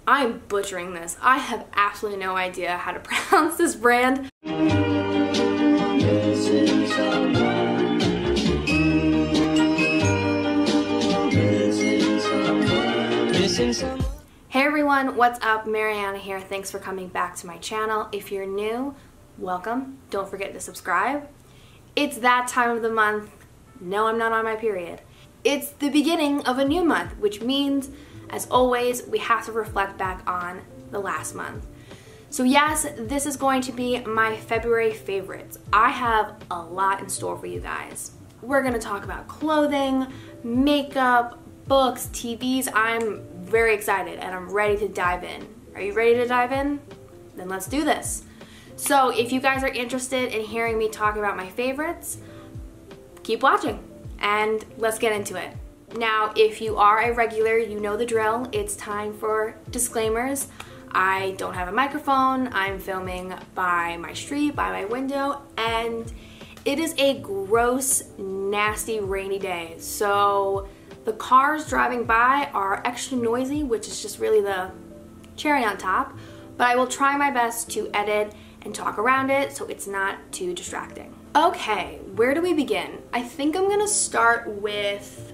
I'm butchering this. I have absolutely no idea how to pronounce this brand. Hey everyone, what's up? Mariana here. Thanks for coming back to my channel. If you're new, welcome. Don't forget to subscribe. It's that time of the month. No, I'm not on my period. It's the beginning of a new month, which means, as always, we have to reflect back on the last month. So yes, this is going to be my February favorites. I have a lot in store for you guys. We're gonna talk about clothing, makeup, books, TVs. I'm very excited and I'm ready to dive in. Are you ready to dive in? Then let's do this. So if you guys are interested in hearing me talk about my favorites, keep watching and let's get into it. Now, if you are a regular, you know the drill. It's time for disclaimers. I don't have a microphone. I'm filming by my street, by my window, and it is a gross, nasty, rainy day. So the cars driving by are extra noisy, which is just really the cherry on top, but I will try my best to edit and talk around it so it's not too distracting. Okay, where do we begin? I think I'm gonna start with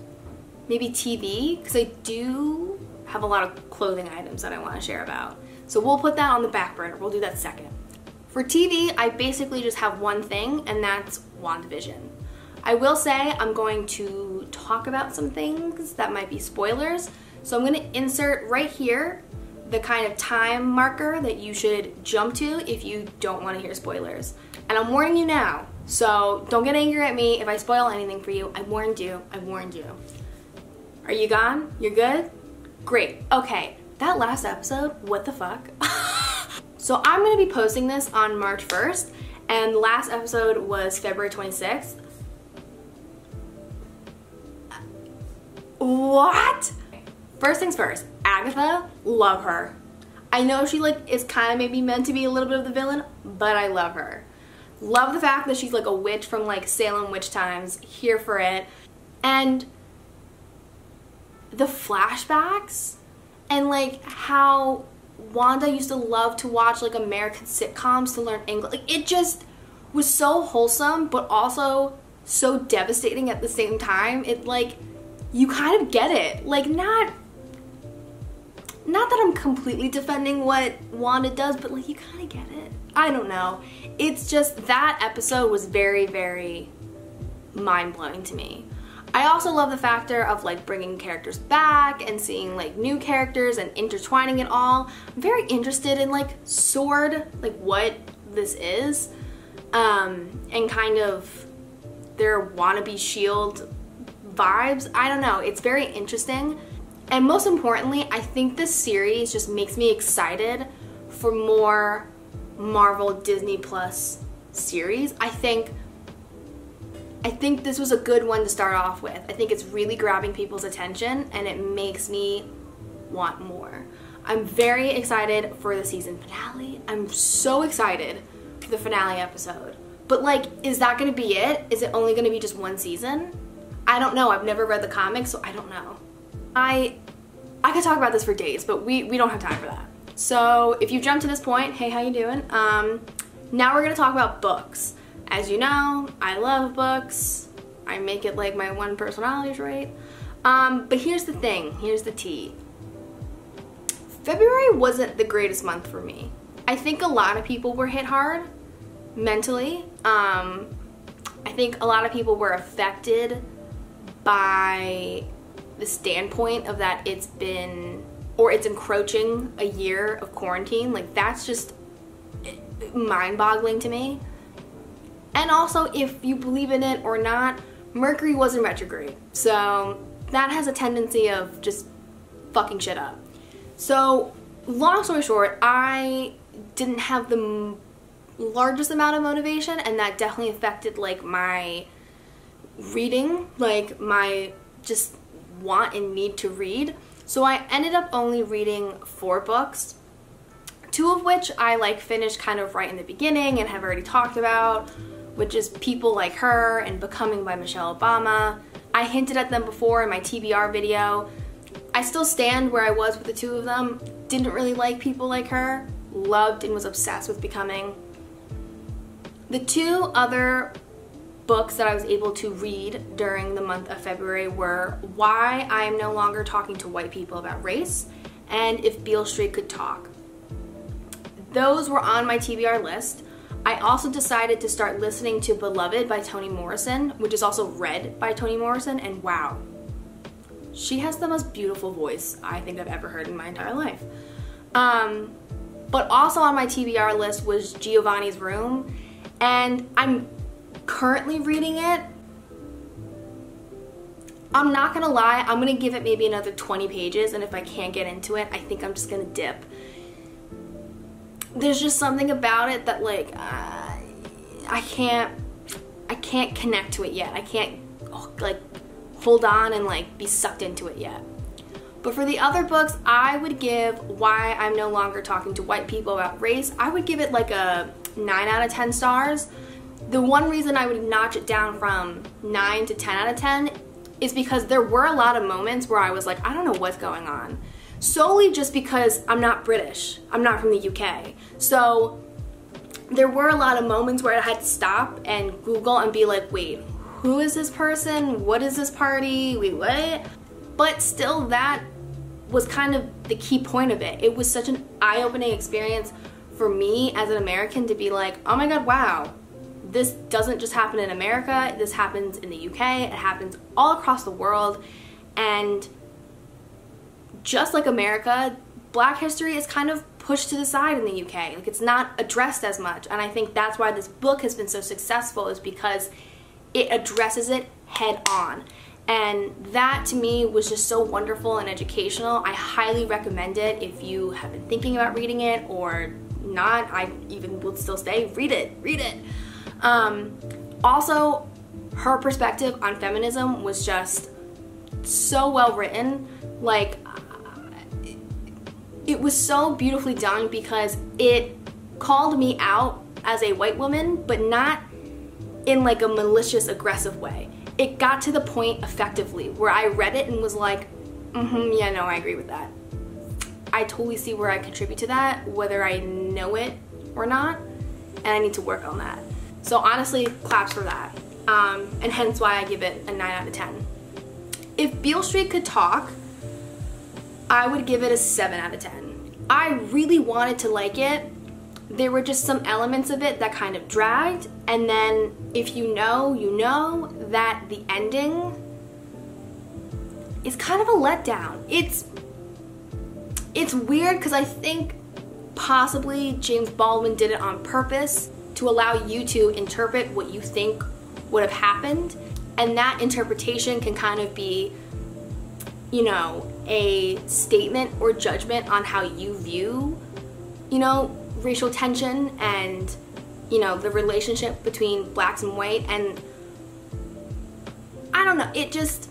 maybe TV, because I do have a lot of clothing items that I want to share about. So we'll put that on the back burner. We'll do that second. For TV, I basically just have one thing, and that's WandaVision. I will say I'm going to talk about some things that might be spoilers, so I'm going to insert right here the kind of time marker that you should jump to if you don't want to hear spoilers. And I'm warning you now, so don't get angry at me if I spoil anything for you. I warned you. I warned you. Are you gone? You're good? Great. Okay, that last episode, what the fuck? So I'm gonna be posting this on March 1st, and the last episode was February 26th. What? First things first, Agatha, love her. I know she is kind of maybe meant to be a little bit of the villain, but I love her. Love the fact that she's like a witch from like Salem witch times, here for it. And the flashbacks and like how Wanda used to love to watch like American sitcoms to learn English. Like it just was so wholesome, but also so devastating at the same time. It like, you kind of get it. Like not that I'm completely defending what Wanda does, but like you kind of get it. I don't know. It's just that episode was very, very mind-blowing to me. I also love the factor of like bringing characters back and seeing like new characters and intertwining it all. I'm very interested in like Sword, like what this is, and kind of their wannabe S.H.I.E.L.D. vibes. I don't know, it's very interesting. And most importantly, I think this series just makes me excited for more Marvel Disney Plus series. I think this was a good one to start off with. I think it's really grabbing people's attention and it makes me want more. I'm very excited for the season finale. I'm so excited for the finale episode. But like, is that gonna be it? Is it only gonna be just one season? I don't know. I've never read the comics, so I don't know. I could talk about this for days, but we don't have time for that. So if you jumped to this point, hey, how you doing? Now we're gonna talk about books. As you know, I love books. I make it like my one personality trait. But here's the thing, here's the tea. February wasn't the greatest month for me. I think a lot of people were hit hard mentally. I think a lot of people were affected by the standpoint of that it's encroaching a year of quarantine. Like that's just mind-boggling to me. And also, if you believe in it or not, Mercury was in retrograde. So that has a tendency of just fucking shit up. So long story short, I didn't have the largest amount of motivation, and that definitely affected like my reading, like my just want and need to read. So I ended up only reading 4 books, 2 of which I like finished kind of right in the beginning and have already talked about, which is People Like Her and Becoming by Michelle Obama. I hinted at them before in my TBR video. I I still stand where I was with the two of them. Didn't really like people like her. Loved and was obsessed with Becoming. The two other books that I was able to read during the month of February were Why I Am No Longer Talking to White People About Race and If Beale Street Could Talk. Those were on my TBR list. I also decided to start listening to Beloved by Toni Morrison, which is also read by Toni Morrison, and wow, she has the most beautiful voice I think I've ever heard in my entire life. But also on my TBR list was Giovanni's Room, and I'm currently reading it. I'm not gonna lie, I'm gonna give it maybe another 20 pages, and if I can't get into it, I think I'm just gonna dip. There's just something about it that like I can't connect to it yet. I can't like hold on and like be sucked into it yet. But for the other books, I would give Why I'm No Longer Talking to White People About Race, I would give it like a 9 out of 10 stars. The one reason I would notch it down from 9 to 10 out of 10 is because there were a lot of moments where I was like, I don't know what's going on. Solely just because I'm not British. I'm not from the UK. So there were a lot of moments where I had to stop and Google and be like, wait, who is this person? What is this party? Wait, what? But still, that was kind of the key point of it. It was such an eye-opening experience for me as an American to be like, oh my god, wow. This doesn't just happen in America, this happens in the UK, it happens all across the world, and just like America, Black history is kind of pushed to the side in the UK. Like, it's not addressed as much, and I think that's why this book has been so successful, is because it addresses it head on. And that to me was just so wonderful and educational. I highly recommend it if you have been thinking about reading it or not. I even would still say read it, read it. Also, her perspective on feminism was just so well written. Like, it was so beautifully done because it called me out as a white woman, but not in like a malicious, aggressive way. It got to the point effectively where I read it and was like, yeah, no, I agree with that. I totally see where I contribute to that, whether I know it or not, and I need to work on that. So honestly, claps for that. And hence why I give it a 9 out of 10. If Beale Street Could Talk, I would give it a 7 out of 10. I really wanted to like it. There were just some elements of it that kind of dragged, and then if you know, you know that the ending is kind of a letdown. It's weird because I think possibly James Baldwin did it on purpose to allow you to interpret what you think would have happened, and that interpretation can kind of be, you know, a statement or judgment on how you view, you know, racial tension and, you know, the relationship between blacks and white. And I don't know, it just,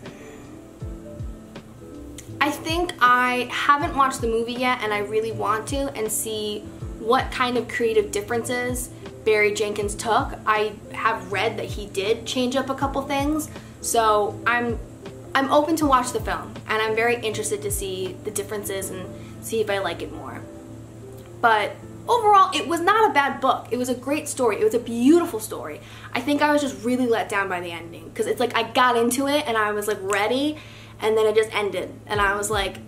I think I haven't watched the movie yet, and I really want to, and see what kind of creative differences Barry Jenkins took. I have read that he did change up a couple things, so I'm open to watch the film, and I'm very interested to see the differences and see if I like it more. But overall, it was not a bad book. It was a great story. It was a beautiful story. I think I was just really let down by the ending, because it's like I got into it and I was like ready, and then it just ended, and I was like,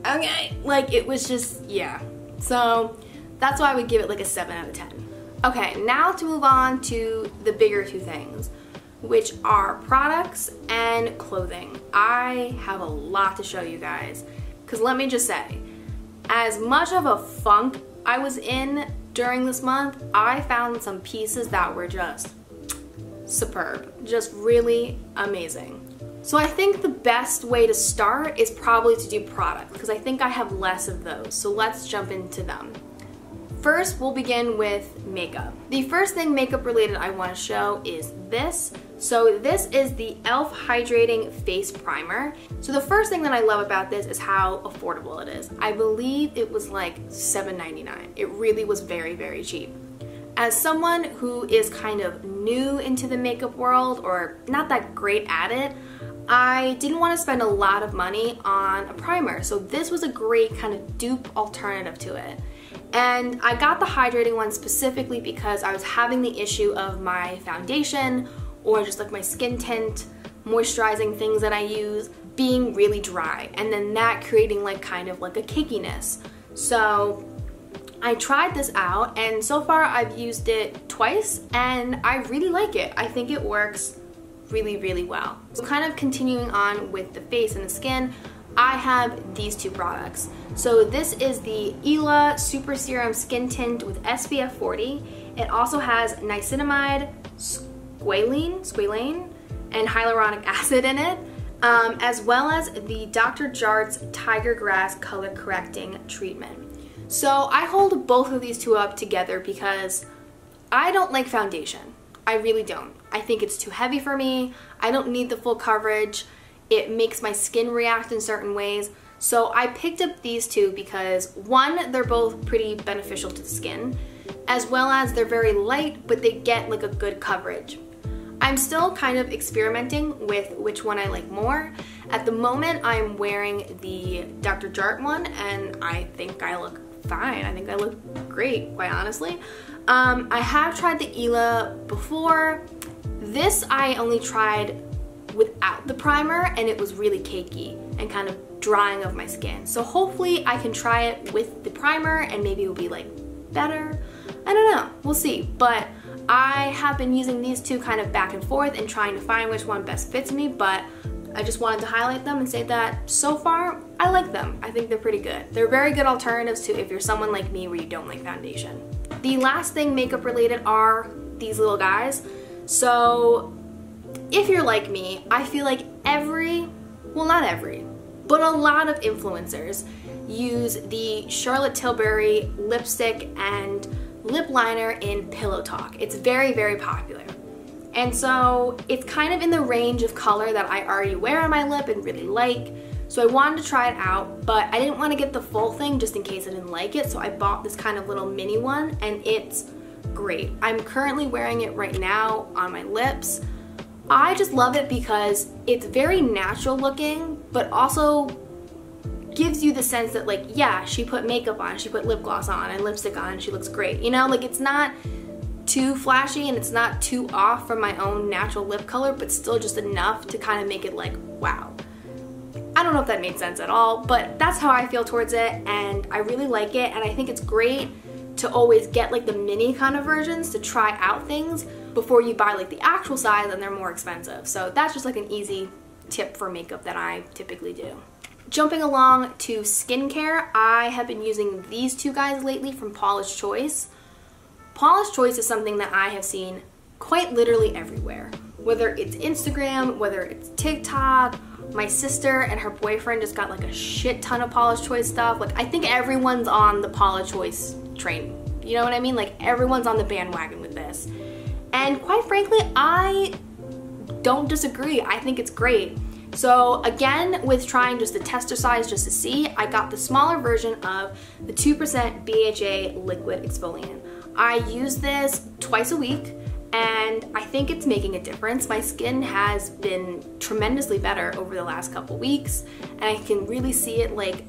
okay. Like, it was just, yeah. So that's why I would give it like a 7 out of 10. Okay, now to move on to the bigger two things, which are products and clothing. I have a lot to show you guys, because let me just say, as much of a funk I was in during this month, I found some pieces that were just superb, just really amazing. So I think the best way to start is probably to do products, because I think I have less of those. So let's jump into them. First, we'll begin with makeup. The first thing makeup related I want to show is this. So this is the e.l.f. Hydrating Face Primer. So the first thing that I love about this is how affordable it is. I believe it was like $7.99. It really was very, very cheap. As someone who is kind of new into the makeup world, or not that great at it, I didn't want to spend a lot of money on a primer, so this was a great kind of dupe alternative to it. And I got the hydrating one specifically because I was having the issue of my foundation or just like my skin tint, moisturizing things that I use being really dry, and then that creating like kind of like a cakiness. So I tried this out, and so far I've used it twice and I really like it. I think it works really, really well. So kind of continuing on with the face and the skin, I have these two products. So this is the Ela Super Serum Skin Tint with SPF 40. It also has niacinamide, squalane, and hyaluronic acid in it, as well as the Dr. Jart's Tiger Grass Color Correcting Treatment. So I hold both of these two up together because I don't like foundation. I really don't. I think it's too heavy for me. I don't need the full coverage. It makes my skin react in certain ways. So I picked up these two because one, they're both pretty beneficial to the skin, as well as they're very light, but they get like a good coverage. I'm still kind of experimenting with which one I like more. At the moment, I'm wearing the Dr. Jart one, and I think I look fine. I think I look great, quite honestly. I have tried the Ela before. This I only tried without the primer, and it was really cakey and kind of drying of my skin. So hopefully I can try it with the primer and maybe it'll be like better. I don't know, we'll see. But I have been using these two kind of back and forth and trying to find which one best fits me, but I just wanted to highlight them and say that so far I like them. I think they're pretty good. They're very good alternatives to if you're someone like me where you don't like foundation. The last thing makeup related are these little guys. So if you're like me, I feel like well, not every, but a lot of influencers use the Charlotte Tilbury lipstick and lip liner in Pillow Talk. It's very, very popular. And so it's kind of in the range of color that I already wear on my lip and really like. So I wanted to try it out, but I didn't want to get the full thing just in case I didn't like it. So I bought this kind of little mini one, and it's great. I'm currently wearing it right now on my lips. I just love it because it's very natural looking, but also gives you the sense that like, yeah, she put makeup on, she put lip gloss on and lipstick on, and she looks great. You know, like it's not too flashy and it's not too off from my own natural lip color, but still just enough to kind of make it like, wow. I don't know if that made sense at all, but that's how I feel towards it, and I really like it, and I think it's great to always get like the mini kind of versions to try out things before you buy like the actual size, and they're more expensive. So that's just like an easy tip for makeup that I typically do. Jumping along to skincare, I have been using these two guys lately from Paula's Choice. Paula's Choice is something that I have seen quite literally everywhere. Whether it's Instagram, whether it's TikTok, my sister and her boyfriend just got like a shit ton of Paula's Choice stuff. Like I think everyone's on the Paula's Choice train. You know what I mean? Like everyone's on the bandwagon with this. And quite frankly, I don't disagree. I think it's great. So again, with trying just the tester size just to see, I got the smaller version of the 2% BHA liquid exfoliant. I use this twice a week, and I think it's making a difference. My skin has been tremendously better over the last couple weeks, and I can really see it like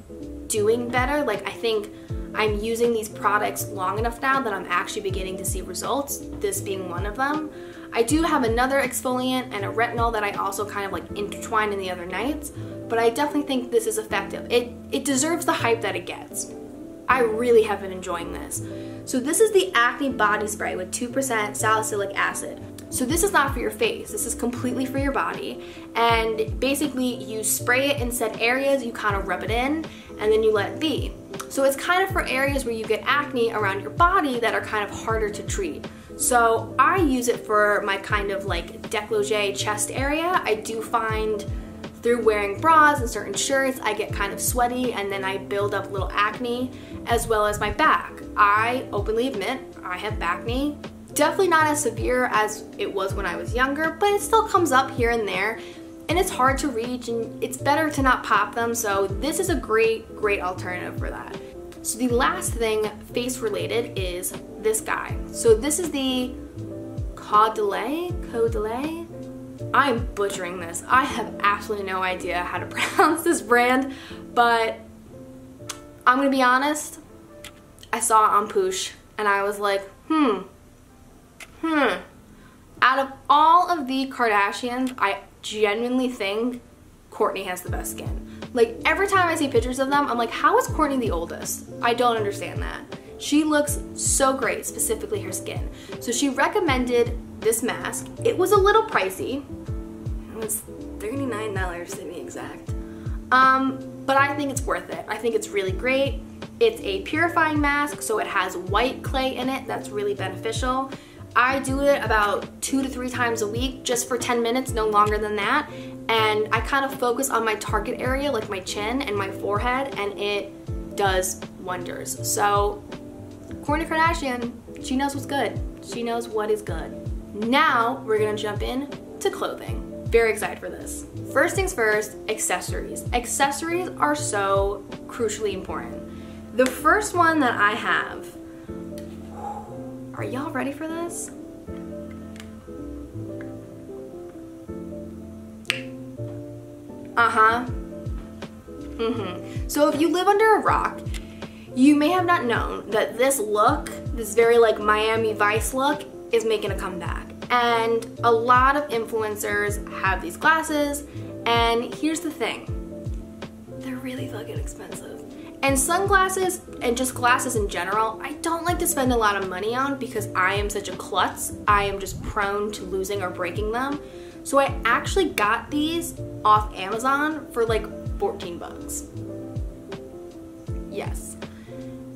doing better. Like I think I'm using these products long enough now that I'm actually beginning to see results, this being one of them. I do have another exfoliant and a retinol that I also kind of like intertwine in the other nights, but I definitely think this is effective. It deserves the hype that it gets. I really have been enjoying this. So this is the Acne Body Spray with 2% salicylic acid. So this is not for your face, this is completely for your body, and basically you spray it in set areas, you kind of rub it in, and then you let it be. So it's kind of for areas where you get acne around your body that are kind of harder to treat. So I use it for my kind of like décolleté chest area. I do find through wearing bras and certain shirts, I get kind of sweaty and then I build up little acne, as well as my back. I openly admit I have backne. Definitely not as severe as it was when I was younger, but it still comes up here and there, and it's hard to reach, and it's better to not pop them, so this is a great alternative for that. So the last thing face related is this guy. So this is the Caudalie. I'm butchering this. I have absolutely no idea how to pronounce this brand, but I'm gonna be honest, I saw it on Poosh and I was like, Out of all of the Kardashians, I genuinely think Kourtney has the best skin. Like, every time I see pictures of them, I'm like, how is Kourtney the oldest? I don't understand that. She looks so great, specifically her skin. So she recommended this mask. It was a little pricey. It was $39 to be exact. But I think it's worth it. I think it's really great. It's a purifying mask, so it has white clay in it. That's really beneficial. I do it about 2 to 3 times a week, just for 10 minutes, no longer than that. And I kind of focus on my target area, like my chin and my forehead, and it does wonders. So, Kourtney Kardashian, she knows what's good. She knows what is good. Now, we're gonna jump in to clothing. Very excited for this. First things first, accessories. Accessories are so crucially important. The first one that I have, are y'all ready for this? So if you live under a rock, you may have not known that this look, this very like Miami Vice look, is making a comeback. And a lot of influencers have these glasses, and here's the thing, they're really fucking expensive. And sunglasses, and just glasses in general, I don't like to spend a lot of money on because I am such a klutz. I am just prone to losing or breaking them. So I actually got these off Amazon for like 14 bucks. Yes.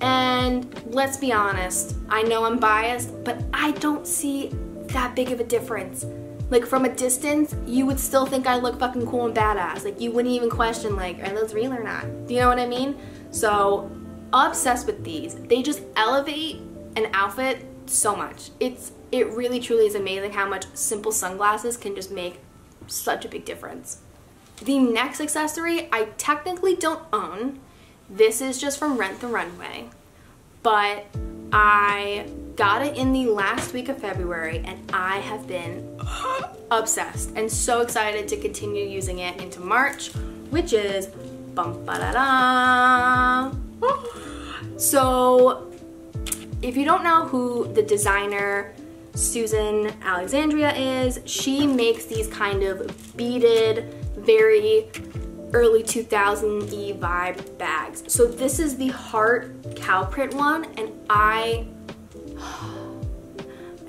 And let's be honest, I know I'm biased, but I don't see that big of a difference. Like, from a distance, you would still think I look fucking cool and badass. Like, you wouldn't even question, like, are those real or not? Do you know what I mean? So, obsessed with these. They just elevate an outfit so much. It really truly is amazing how much simple sunglasses can just make such a big difference. The next accessory I technically don't own. This is just from Rent the Runway, but I got it in the last week of February and I have been obsessed and so excited to continue using it into March, which is bum ba da da. So if you don't know who the designer Susan Alexandria is, she makes these kind of beaded, very early 2000s-y vibe bags. So this is the heart cow print one, and I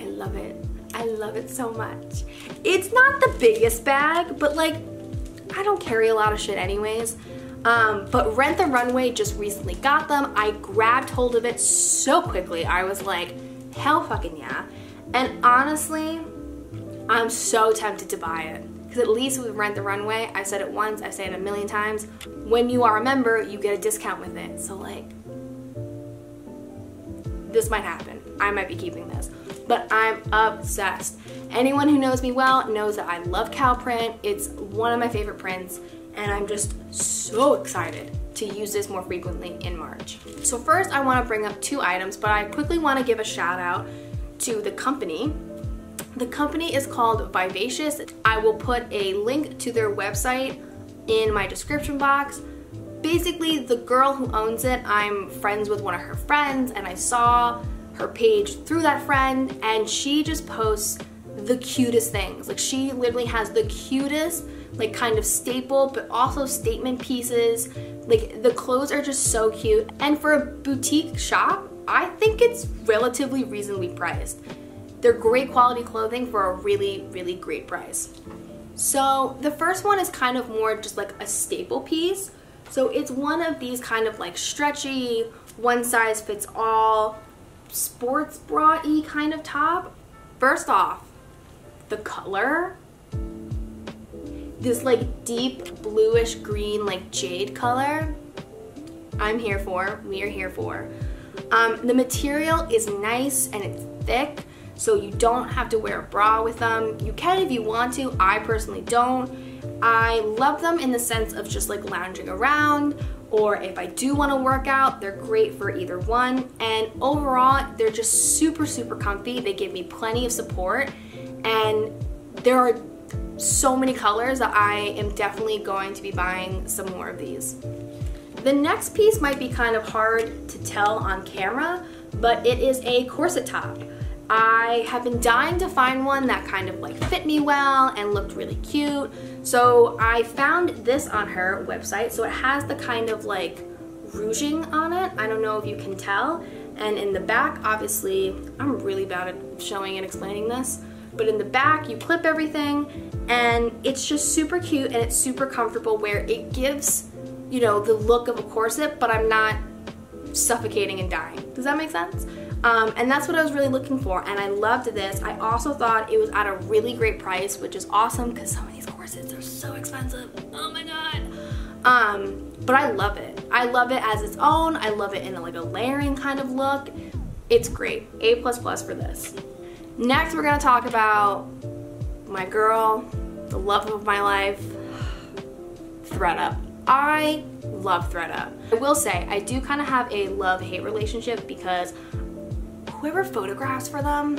love it. I love it so much. It's not the biggest bag, but like, I don't carry a lot of shit anyways. But Rent the Runway just recently got them. I grabbed hold of it so quickly. I was like, hell fucking yeah. And honestly, I'm so tempted to buy it. Because at least with Rent the Runway, I've said it once, I've said it a million times, when you are a member, you get a discount with it. So like, this might happen. I might be keeping this. But I'm obsessed. Anyone who knows me well knows that I love cow print. It's one of my favorite prints, and I'm just so excited to use this more frequently in March. So first, I want to bring up 2 items, but I quickly want to give a shout out to the company. The company is called Vivacious. I will put a link to their website in my description box. Basically, the girl who owns it, I'm friends with one of her friends, and I saw her page through that friend, and she just posts the cutest things. Like, she literally has the cutest, like, kind of staple, but also statement pieces. Like, the clothes are just so cute. And for a boutique shop, I think it's relatively reasonably priced. They're great quality clothing for a really, really great price. So the first one is kind of more just like a staple piece. So it's one of these kind of like stretchy, one size fits all, sports bra-y kind of top. First off, the color, this like deep bluish green, like jade color, I'm here for, we are here for. The material is nice and it's thick, so you don't have to wear a bra with them. You can if you want to. I personally don't. I love them in the sense of just like lounging around, or if I do want to work out, they're great for either one. And overall, they're just super, super comfy. They give me plenty of support, and there are so many colors that I am definitely going to be buying some more of these. The next piece might be kind of hard to tell on camera, but it is a corset top. I have been dying to find one that kind of like fit me well and looked really cute. So I found this on her website. So it has the kind of like rouging on it. I don't know if you can tell. And in the back, obviously, I'm really bad at showing and explaining this, but in the back you clip everything and it's just super cute and it's super comfortable where it gives, you know, the look of a corset, but I'm not suffocating and dying. Does that make sense? And that's what I was really looking for, and I loved this. I also thought it was at a really great price, which is awesome because some of these corsets are so expensive. Oh my god. But I love it. I love it as its own. I love it in like a layering kind of look. It's great. A++ for this. Next, we're gonna talk about my girl, the love of my life, Thredup. I love Thredup. I will say, I do kind of have a love-hate relationship because whoever photographs for them,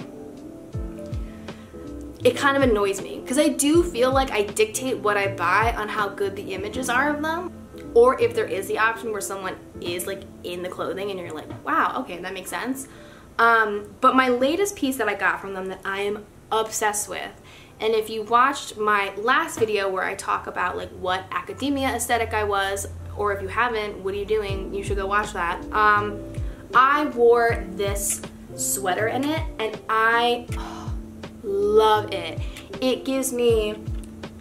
it kind of annoys me because I do feel like I dictate what I buy on how good the images are of them, or if there is the option where someone is like in the clothing and you're like, wow, okay, that makes sense. But my latest piece that I got from them that I am obsessed with, and if you watched my last video where I talk about like what academia aesthetic I was, or if you haven't, what are you doing? You should go watch that. I wore this sweater in it and I love it. It gives me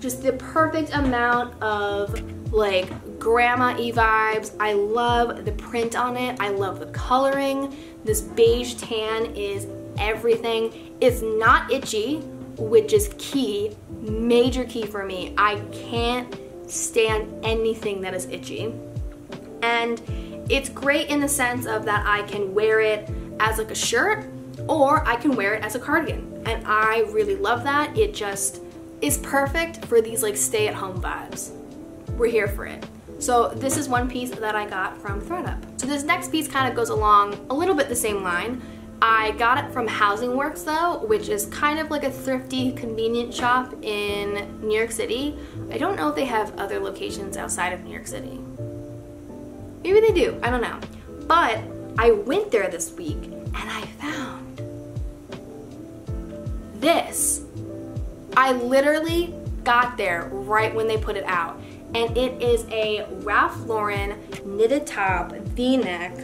just the perfect amount of like grandma-y vibes. I love the print on it. I love the coloring. This beige tan is everything. It's not itchy, which is key, major key for me. I can't stand anything that is itchy. And it's great in the sense of that I can wear it as like a shirt or I can wear it as a cardigan. And I really love that. It just is perfect for these like stay-at-home vibes. We're here for it. So this is one piece that I got from Thredup. So this next piece kind of goes along a little bit the same line. I got it from Housing Works though, which is kind of like a thrifty convenience shop in New York City. I don't know if they have other locations outside of New York City. Maybe they do, I don't know. But I went there this week and I found this. I literally got there right when they put it out. And it is a Ralph Lauren knitted top, V-neck,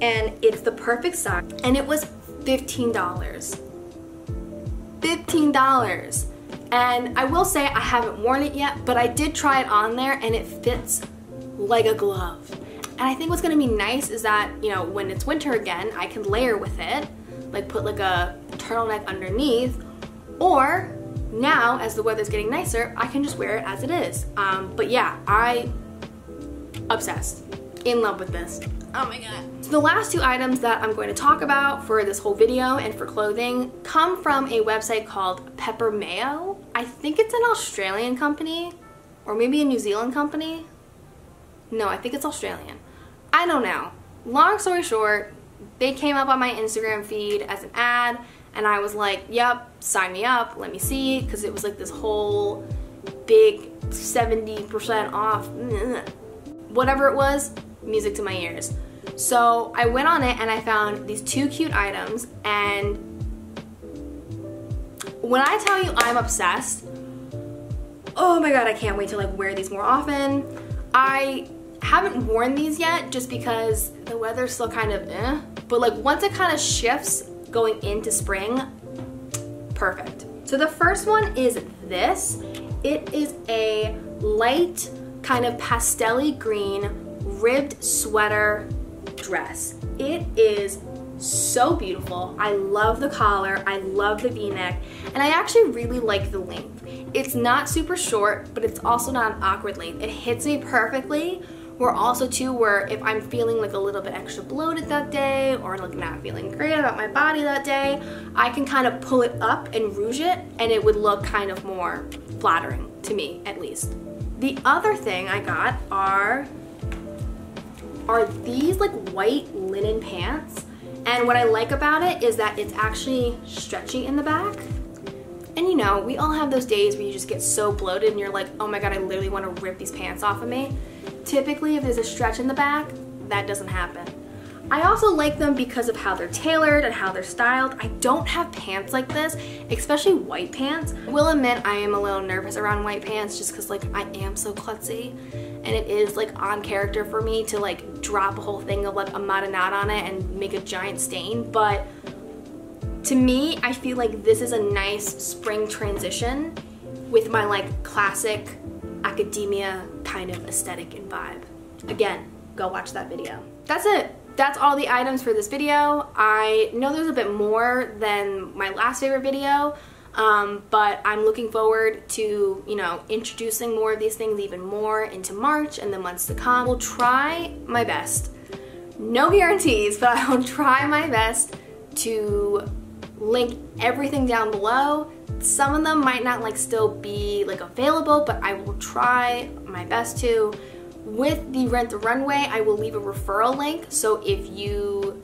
and it's the perfect size. And it was $15. $15. And I will say I haven't worn it yet, but I did try it on there and it fits like a glove. And I think what's gonna be nice is that, you know, when it's winter again, I can layer with it, like put like a turtleneck underneath, or now as the weather's getting nicer, I can just wear it as it is. But yeah, obsessed, in love with this. Oh my god. So the last two items that I'm going to talk about for this whole video and for clothing come from a website called Peppermayo. I think it's an Australian company, or maybe a New Zealand company. No, I think it's Australian. I don't know. Long story short, they came up on my Instagram feed as an ad, and I was like, yep, sign me up, let me see, because it was like this whole big 70% off, whatever it was, music to my ears. So I went on it and I found these two cute items, and when I tell you I'm obsessed, oh my god, I can't wait to like wear these more often. I haven't worn these yet just because the weather's still kind of but like once it kind of shifts going into spring, perfect. So the first one is this. It is a light kind of pastel-y green ribbed sweater dress. It is so beautiful. I love the collar, I love the V-neck, and I actually really like the length. It's not super short, but it's also not an awkward length. It hits me perfectly. Where also too, where if I'm feeling like a little bit extra bloated that day, or like not feeling great about my body that day, I can kind of pull it up and rouge it, and it would look kind of more flattering to me, at least. The other thing I got are these like white linen pants, and what I like about it is that it's actually stretchy in the back, and And you know, we all have those days where you just get so bloated and you're like, oh my god, I literally want to rip these pants off of me. Typically, if there's a stretch in the back, that doesn't happen. I also like them because of how they're tailored and how they're styled. I don't have pants like this, especially white pants. I will admit I am a little nervous around white pants just because like I am so klutzy, and it is like on character for me to like drop a whole thing of like a marinade on it and make a giant stain. But to me, I feel like this is a nice spring transition with my like classic academia kind of aesthetic and vibe. Again, go watch that video. That's it. That's all the items for this video. I know there's a bit more than my last favorite video, but I'm looking forward to, you know, introducing more of these things even more into March and the months to come. We'll try my best. No guarantees, but I will try my best to link everything down below. Some of them might not like still be like available, but I will try my best to. With the Rent the Runway, I will leave a referral link, so if you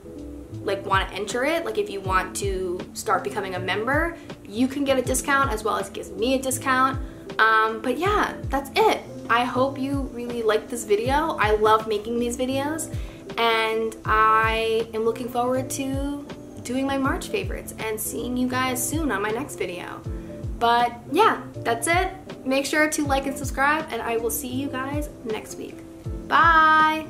like want to enter it, like if you want to start becoming a member, you can get a discount as well as it gives me a discount. But yeah, that's it. I hope you really liked this video. I love making these videos, and I am looking forward to doing my March favorites and seeing you guys soon on my next video. But yeah, that's it. Make sure to like and subscribe, and I will see you guys next week. Bye!